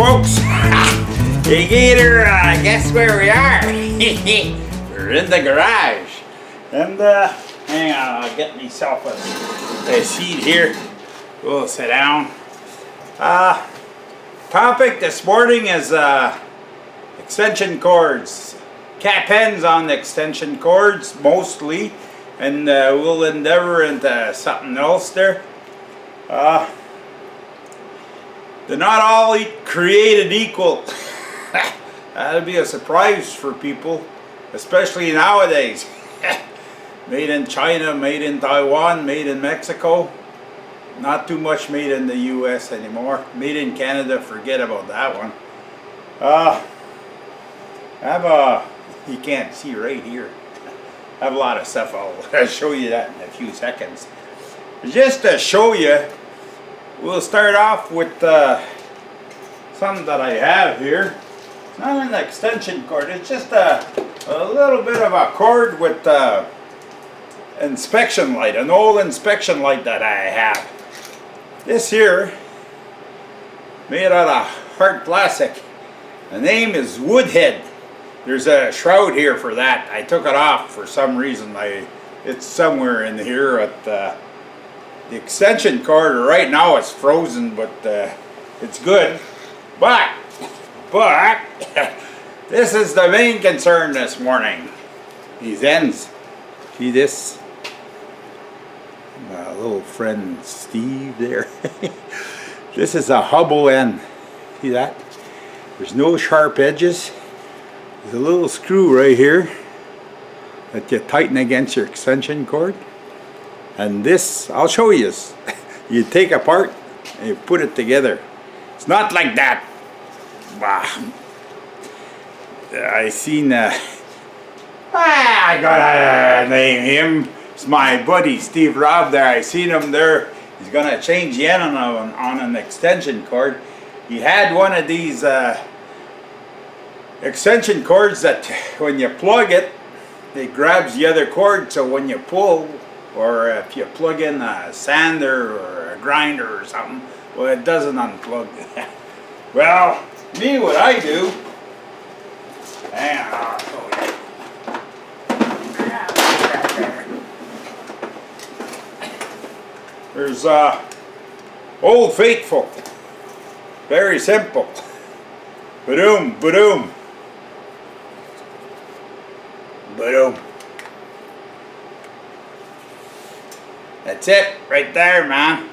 folks. Hey Gator, guess where we are? We're in the garage. And hang on, I'll get myself a seat here. We'll sit down. Topic this morning is extension cords. Cap ends on the extension cords mostly, and we'll endeavor into something else there. They're not all created equal. That'll be a surprise for people, especially nowadays. Made in China, made in Taiwan, made in Mexico. Not too much made in the US anymore. Made in Canada, forget about that one. You can't see right here. I have a lot of stuff. I'll show you that in a few seconds. Just to show you, we'll start off with something that I have here. It's not an extension cord, it's just a little bit of a cord with inspection light, an old inspection light that I have. This here, made out of hard plastic. The name is Woodhead. There's a shroud here for that. I took it off for some reason. It's somewhere in here at the extension cord. Right now it's frozen, but it's good. But this is the main concern this morning. These ends. See this? My little friend Steve there. This is a Hubble end. See that? There's no sharp edges. There's a little screw right here that you tighten against your extension cord. And this, I'll show you. You take apart and you put it together. It's not like that. Wow. I seen I gotta name him. It's my buddy Steve Robb there. I seen him there. He's gonna change the end on an extension cord. He had one of these extension cords that when you plug it, it grabs the other cord, so when you pull, or if you plug in a sander or a grinder or something, well, it doesn't unplug. Well, me, what I do, hang on, I'll show you. There's Old Faithful. Very simple. Ba-doom, ba-doom. Ba-doom. That's it, right there, man.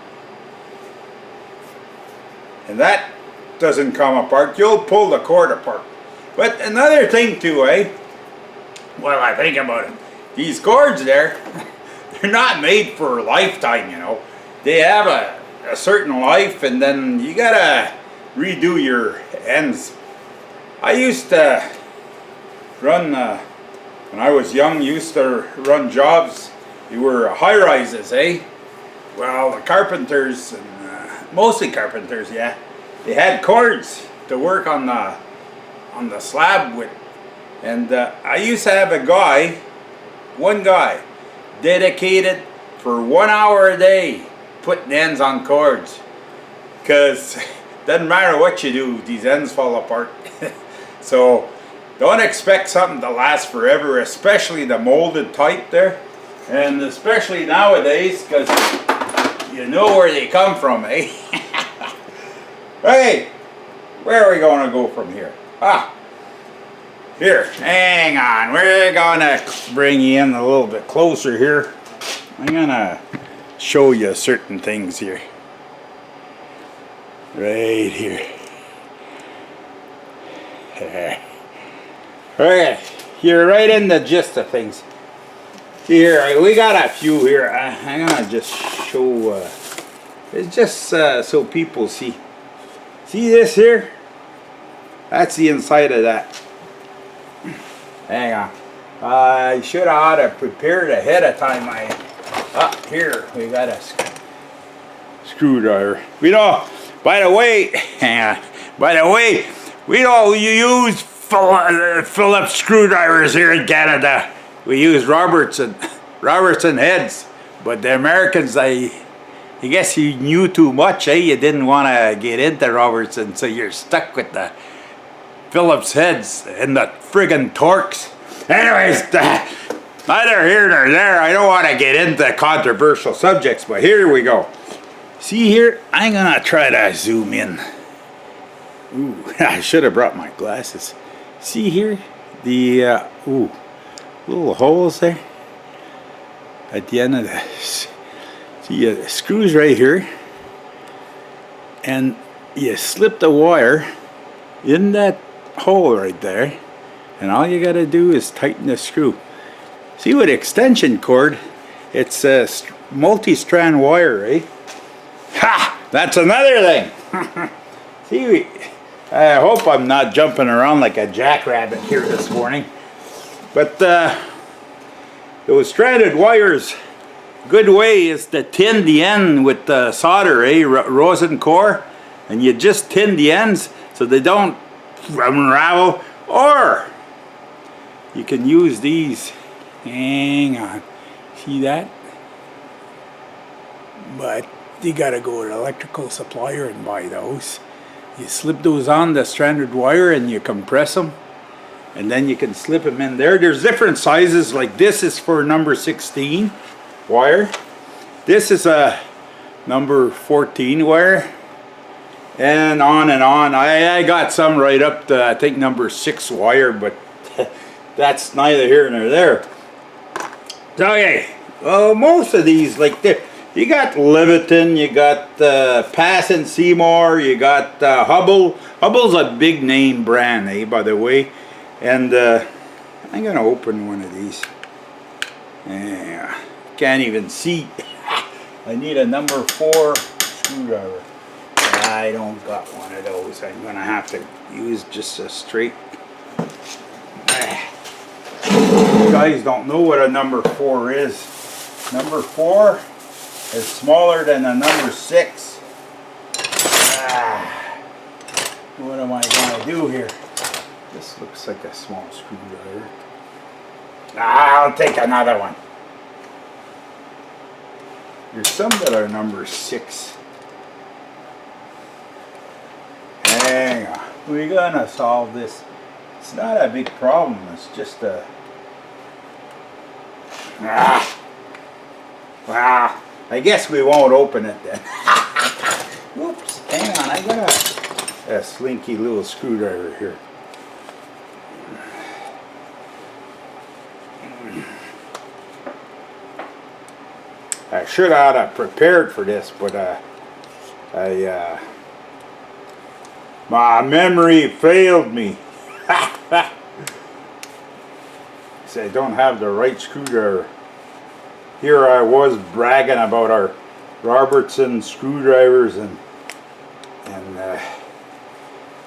And that doesn't come apart. You'll pull the cord apart. But another thing too, well, I think about it. These cords there, they're not made for a lifetime, you know. They have a certain life, and then you gotta redo your ends. I used to run, when I was young, used to run jobs. They were high-rises, Well, the carpenters, and mostly carpenters, yeah, they had cords to work on the slab with. And I used to have one guy, dedicated for 1 hour a day, putting ends on cords. Because doesn't matter what you do, these ends fall apart. So don't expect something to last forever, especially the molded type there. And especially nowadays, because you know where they come from, Hey, where are we going to go from here? Here, hang on. We're going to bring you in a little bit closer here. I'm going to show you certain things here. Right here. Alright, you're right in the gist of things. Here, we got a few here. I'm going to just show, it's just so people see. See this here? That's the inside of that. Hang on. I should have ought to prepared ahead of time. Here, we got a screwdriver. We don't, by the way, we don't use Phillips screwdrivers here in Canada. We use Robertson heads, but the Americans, they I guess you knew too much, eh? You didn't want to get into Robertson, so you're stuck with the Phillips heads and the friggin' Torx. Anyways, neither here nor there. I don't want to get into controversial subjects, but here we go. See here, I'm gonna try to zoom in. Ooh, I should have brought my glasses. See here, the little holes there at the end of this. See, the screws right here, and you slip the wire in that hole right there, and all you gotta do is tighten the screw. See, with extension cord, it's a multi-strand wire, eh? Ha! That's another thing. See, I hope I'm not jumping around like a jackrabbit here this morning, but those stranded wires, good way is to tin the end with the solder, eh? Rosin core, and you just tin the ends so they don't unravel. Or you can use these. Hang on, see that? But you gotta go to an electrical supplier and buy those. You slip those on the stranded wire and you compress them, and then you can slip them in there. There's different sizes. Like this is for number 16 wire. This is a number 14 wire, and on and on. I got some right up to, I think, number 6 wire, but that's neither here nor there. So okay, well, most of these, like you got Leviton, you got Pass and Seymour, you got Hubble. Hubble's a big name brand, eh, by the way. And I'm gonna open one of these. Yeah, can't even see. I need a number 4 screwdriver. I don't got one of those. I'm gonna have to use just a straight. You guys don't know what a number 4 is. Number 4 is smaller than a number 6. What am I gonna do here? This looks like a small screwdriver. I'll take another one. There's some that are number 6. Hang on. We're gonna solve this. It's not a big problem. It's just a... Well, I guess we won't open it then. Oops, hang on, I got a slinky little screwdriver here. I should have prepared for this, but my memory failed me. So I don't have the right screwdriver. Here I was bragging about our Robertson screwdrivers, and I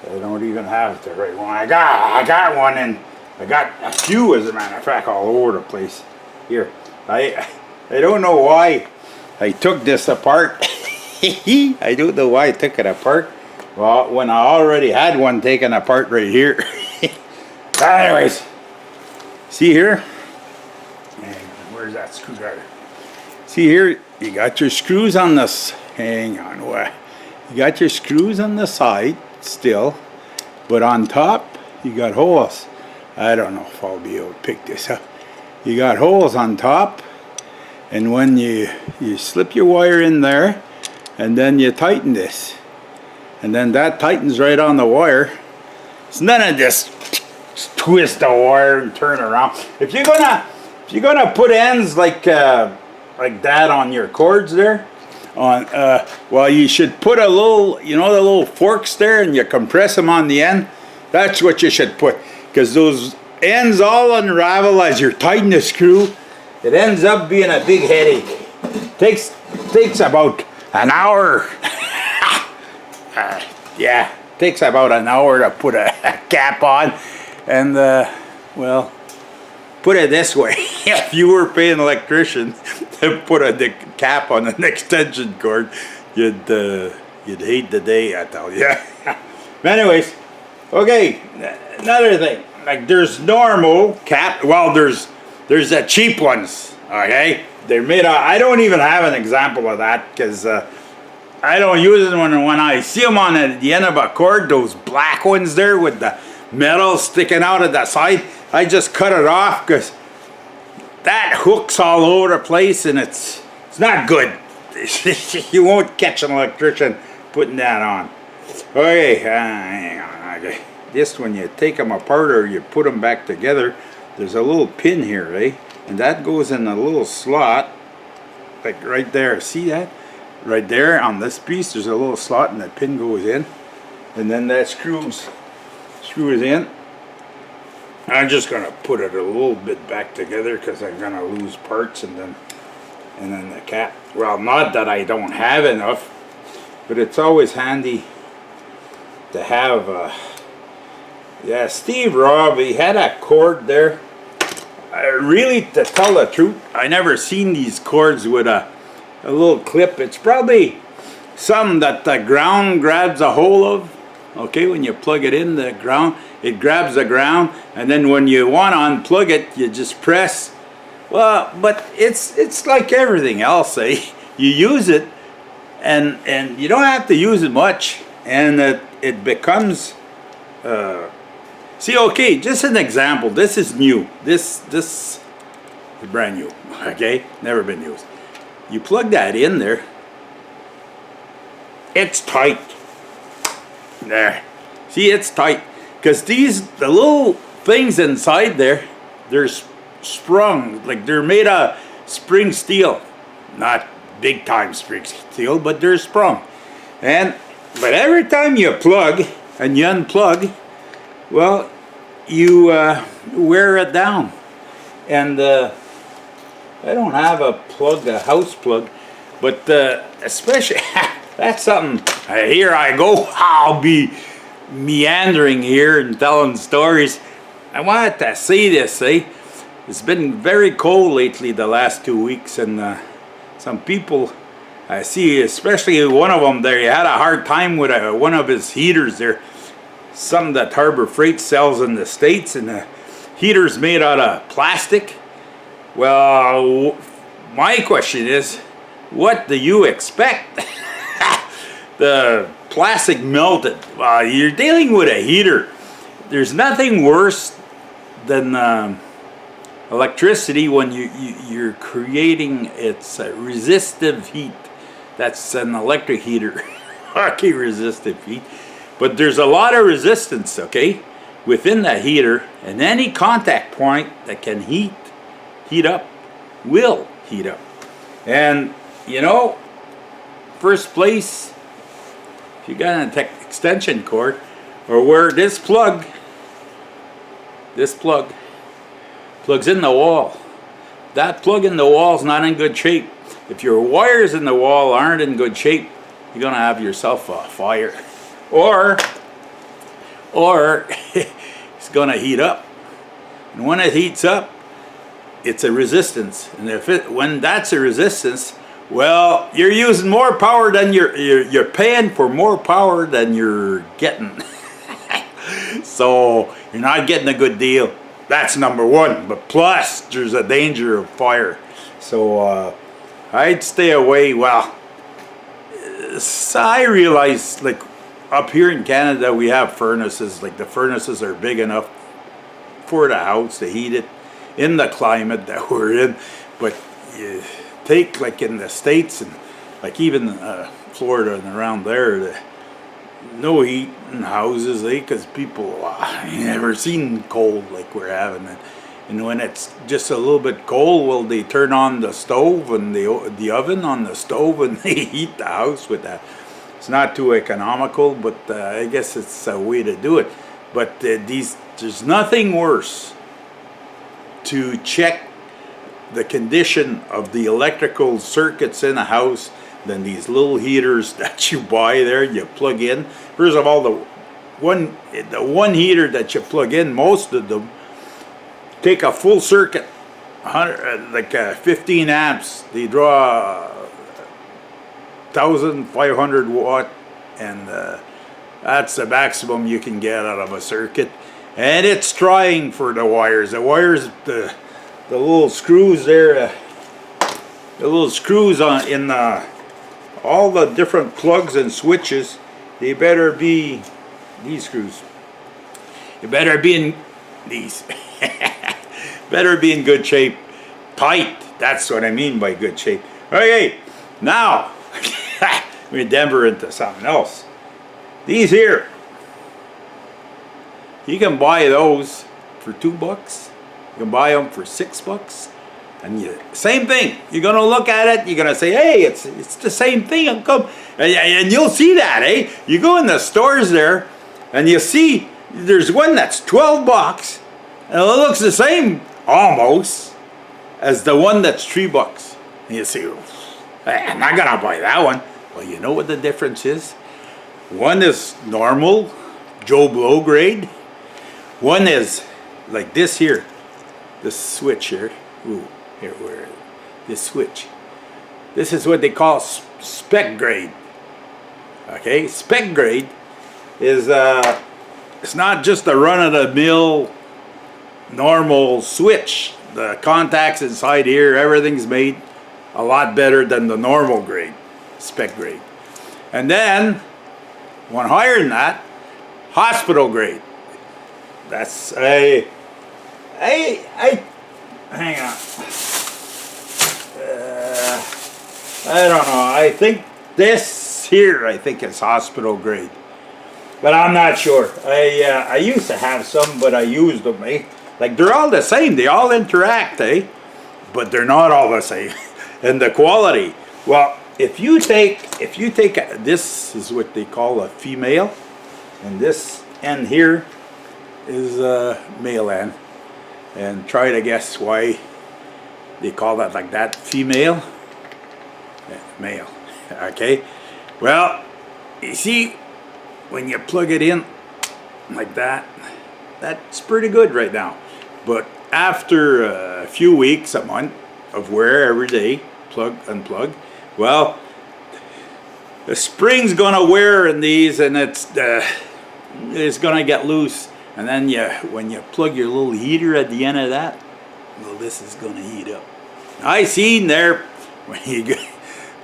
don't even have the right one. I got one, and I got a few, as a matter of fact, all over the place. Here, I don't know why I took this apart. I don't know why I took it apart. Well, when I already had one taken apart right here. Anyways, see here. Where's that screwdriver? See here, you got your screws on this. Hang on, what? You got your screws on the side still, but on top you got holes. I don't know if I'll be able to pick this up. You got holes on top, and when you slip your wire in there, and then you tighten this, and then that tightens right on the wire. It's none of this twist the wire and turn around. If you're gonna put ends like that on your cords there, well, you should put a little, you know, the little forks there, and you compress them on the end. That's what you should put, because those ends all unravel as you're tightening the screw. It ends up being a big headache. Takes about an hour. Yeah, takes about an hour to put a cap on, and well, put it this way: if you were paying an electrician to put a cap on an extension cord, you'd hate the day, I tell you. Anyways, okay, another thing. Like, there's normal cap. Well, there's the cheap ones. Okay, they're made out. I don't even have an example of that because I don't use it when I see them on the end of a cord. Those black ones there with the metal sticking out of the side. I just cut it off because that hooks all over the place and it's not good. You won't catch an electrician putting that on. Okay, hang on. Okay. This, when you take them apart or you put them back together, there's a little pin here, eh? And that goes in a little slot, like right there. See that? Right there on this piece, there's a little slot and that pin goes in. And then that screws in. I'm just gonna put it a little bit back together because I'm gonna lose parts and then the cap. Well, not that I don't have enough, but it's always handy to have. Yeah, Steve Robb, he had a cord there. Really, to tell the truth, I never seen these cords with a little clip. It's probably something that the ground grabs a hold of. Okay, when you plug it in the ground, it grabs the ground, and then when you want to unplug it, you just press. Well, but it's like everything else, eh? You use it, and you don't have to use it much, and it becomes. See, okay, just an example. This is new. This is brand new. Okay, never been used. You plug that in there. It's tight. There. See, it's tight. Because the little things inside there, they're sprung. Like they're made of spring steel. Not big time spring steel, but they're sprung. But every time you plug and you unplug, well, you wear it down. And I don't have a plug, a house plug, but especially, that's something, here I go, I'll be meandering here and telling stories. I wanted to say this, it's been very cold lately the last 2 weeks, and some people I see, especially one of them there, he had a hard time with one of his heaters there. Some that Harbor Freight sells in the States, and the heater's made out of plastic. Well, my question is, what do you expect? The plastic melted. You're dealing with a heater. There's nothing worse than electricity when you're creating its resistive heat. That's an electric heater. Okay, resistive heat. But there's a lot of resistance, okay, within that heater, and any contact point that can heat up will heat up. And you know, first place, if you got an extension cord, or where this plug plugs in the wall, that plug in the wall is not in good shape. If your wires in the wall aren't in good shape, you're gonna have yourself a fire. Or it's gonna heat up, and when it heats up, it's a resistance. And when that's a resistance, well, you're using more power than you're paying for more power than you're getting. So you're not getting a good deal. That's number one. But plus, there's a danger of fire. So I'd stay away. Well, so I realize, like, up here in Canada, we have furnaces. Like, the furnaces are big enough for the house to heat it in the climate that we're in. But you take, like, in the States, and like even Florida and around there, no heat in houses, because people never seen cold like we're having it. And when it's just a little bit cold, well, they turn on the stove and the oven on the stove, and they heat the house with that. It's not too economical, but I guess it's a way to do it. But there's nothing worse to check the condition of the electrical circuits in a house than these little heaters that you buy there, you plug in. First of all, the one heater that you plug in, most of them take a full circuit, 15 amps. They draw 1,500 watt, and that's the maximum you can get out of a circuit. And it's trying for the wires. The wires, the little screws there, the little screws on in all the different plugs and switches, they better be these screws. You better be in these. Better be in good shape. Tight. That's what I mean by good shape. Okay, now we endeavor into something else. These here, you can buy those for $2. You can buy them for $6. And same thing. You're gonna look at it. You're gonna say, "Hey, it's the same thing." And you'll see that, eh? You go in the stores there, and you see there's one that's $12, and it looks the same almost as the one that's $3. And you say, "Hey, I'm not gonna buy that one." Well, you know what the difference is? One is normal, Joe Blow grade. One is like this here, this switch here. Ooh, here, where this switch. This is what they call spec grade. Okay, spec grade is it's not just a run-of-the-mill normal switch. The contacts inside here, everything's made a lot better than the normal grade, spec grade. And then one higher than that, hospital grade. That's hang on. I don't know. I think this here, I think is hospital grade, but I'm not sure. I used to have some, but I used them. Like they're all the same. They all interact, but they're not all the same. And the quality. Well, if you take this is what they call a female, and this end here is a male end, and try to guess why they call that like that. Female, male. Okay, well, you see when you plug it in like that, that's pretty good right now, but after a few weeks, a month of wear every day, plug, unplug, well, the spring's gonna wear in these, and it's gonna get loose, and then when you plug your little heater at the end of that, well, this is gonna heat up. I seen there when you get,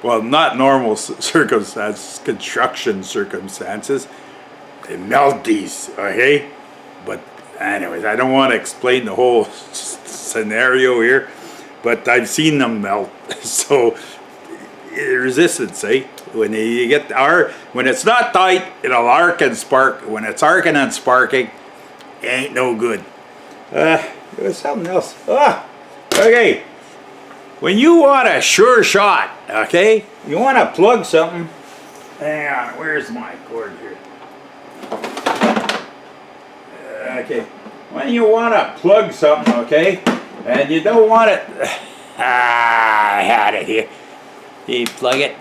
well, not normal circumstances, construction circumstances, they melt these, okay? But anyways, I don't want to explain the whole scenario here, but I've seen them melt. So resistance, when you get when it's not tight, it'll arc and spark. When it's arcing and sparking, it ain't no good. There's something else. Okay. When you want a sure shot, okay, you want to plug something. Hang on, where's my cord here? Okay, when you want to plug something, okay, and you don't want it. I had it here. You plug it.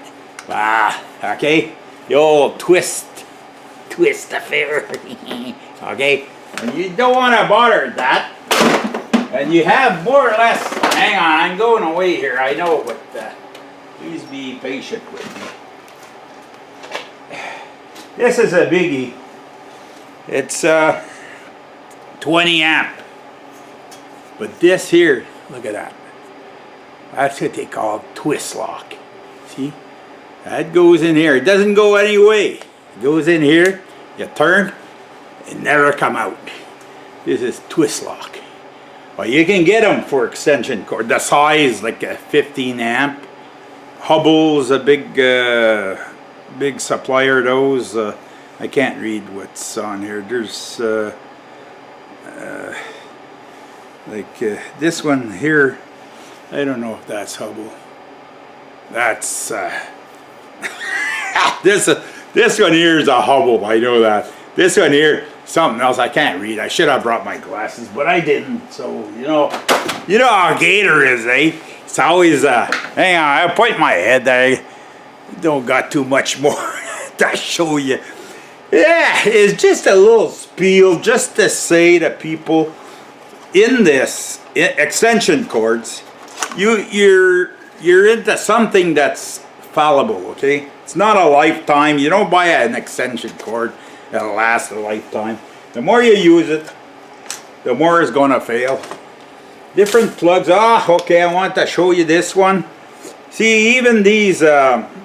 Okay, the old twist affair. Okay, and you don't want to bother that. And you have more or less, hang on, I'm going away here, I know, but please be patient with me. This is a biggie. It's 20 amp. But this here, look at that. That's what they call twist lock. See? That goes in here. It doesn't go any way. It goes in here, you turn, it never come out. This is twist lock. Well, you can get them for extension cord. The size, like a 15 amp. Hubble's a big supplier of those. I can't read what's on here. There's this one here. I don't know if that's Hubble. That's this one here is a Hubble. I know that. This one here, something else I can't read. I should have brought my glasses, but I didn't. So you know how Gator is, It's always hang on. I point my head. I don't got too much more to show you. Yeah, it's just a little spiel, just to say to people in this extension cords, you're into something that's fallible. Okay, it's not a lifetime. You don't buy an extension cord that'll last a lifetime. The more you use it, the more it's gonna fail. Different plugs. Okay, I want to show you this one. See, even these plugins,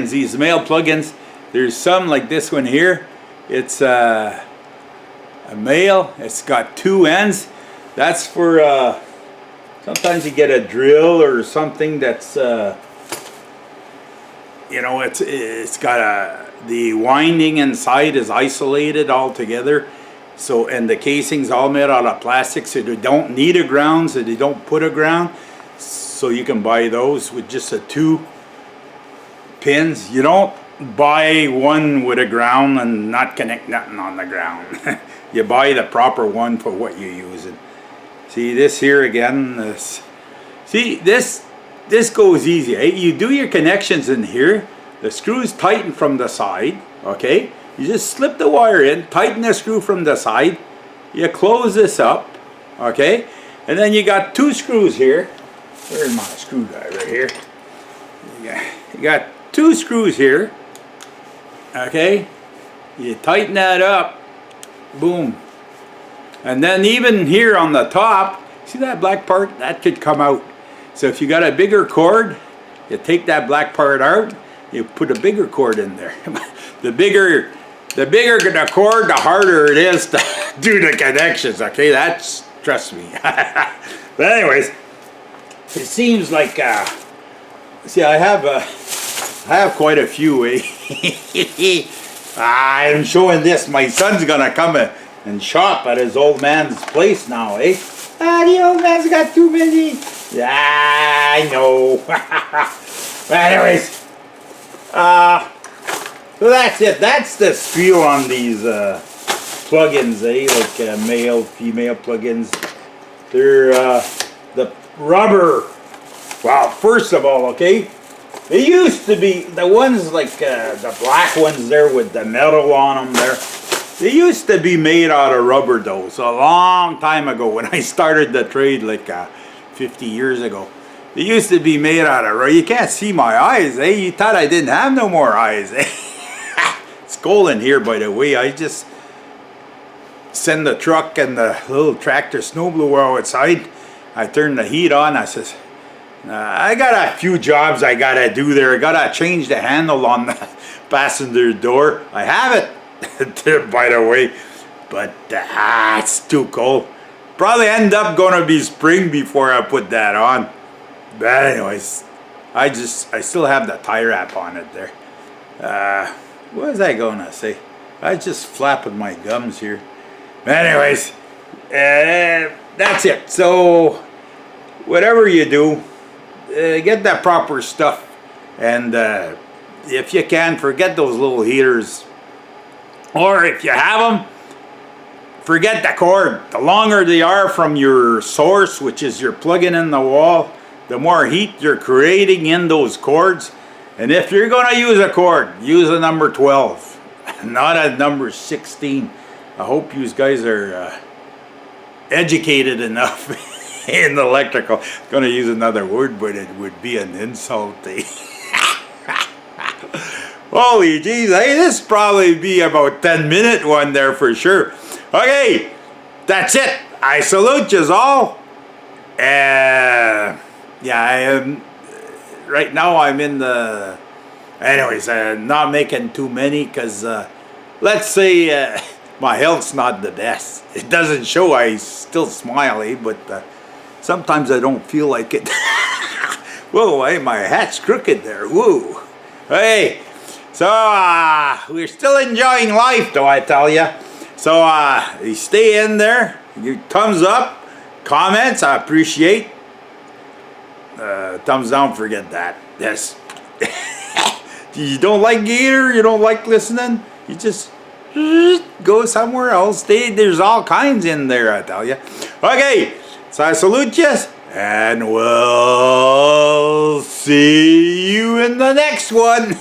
these male plugins, there's some like this one here. It's a male. It's got 2 ends. That's for sometimes you get a drill or something that's you know, it's got the winding inside is isolated altogether. So, and the casing's all made out of plastic, so they don't need a ground, so they don't put a ground. So you can buy those with just a 2 pins. You don't buy one with a ground and not connect nothing on the ground. You buy the proper one for what you're using. See this here again. This goes easy. Eh? You do your connections in here. The screws tighten from the side. Okay. You just slip the wire in, tighten the screw from the side. You close this up. Okay. And then you got 2 screws here. Where's my screwdriver here? You got 2 screws here. Okay. You tighten that up. Boom. And then even here on the top, see that black part? That could come out. So if you got a bigger cord, you take that black part out, you put a bigger cord in there. The bigger the cord, the harder it is to do the connections, okay? That's, trust me. But anyways, it seems like, see, I have quite a few, eh? I'm showing this. My son's gonna come and shop at his old man's place now, eh? The old man's got too many. Yeah, I know. But anyways, so that's it. That's the spiel on these plugins, eh? Like male, female plugins. They're the rubber. Well, first of all, okay, they used to be the ones like the black ones there with the metal on them there. They used to be made out of rubber though. So a long time ago when I started the trade, like 50 years ago. They used to be made out of rubber. You can't see my eyes, eh? You thought I didn't have no more eyes, eh? It's cold in here, by the way. I just send the truck and the little tractor snowblower outside. I turn the heat on. I says, I got a few jobs I gotta do there. I gotta change the handle on the passenger door. I have it, by the way, but it's too cold. Probably end up gonna be spring before I put that on. But anyways, I still have the tie wrap on it there. What was I gonna say? I just flapping my gums here. But anyways, that's it. So whatever you do, get that proper stuff, and if you can, forget those little heaters, or if you have them, forget the cord. The longer they are from your source, which is your plug-in in the wall, the more heat you're creating in those cords. And if you're going to use a cord, use a number 12, not a number 16. I hope you guys are educated enough in electrical. I'm going to use another word, but it would be an insult. Holy jeez, hey, this probably be about 10-minute one there for sure. Okay, that's it. I salute you all. Yeah, I am. Right now I'm in the. Anyways, not making too many because let's say my health's not the best. It doesn't show. I still smile, eh? But sometimes I don't feel like it. Whoa, hey, my hat's crooked there. Whoa. Hey, so we're still enjoying life, though, I tell you. So you stay in there. Your thumbs up, comments, I appreciate. Thumbs down, forget that. Yes. You don't like Gator, you don't like listening, you just go somewhere else. There's all kinds in there, I tell you. Okay, so I salute you, and we'll see you in the next one.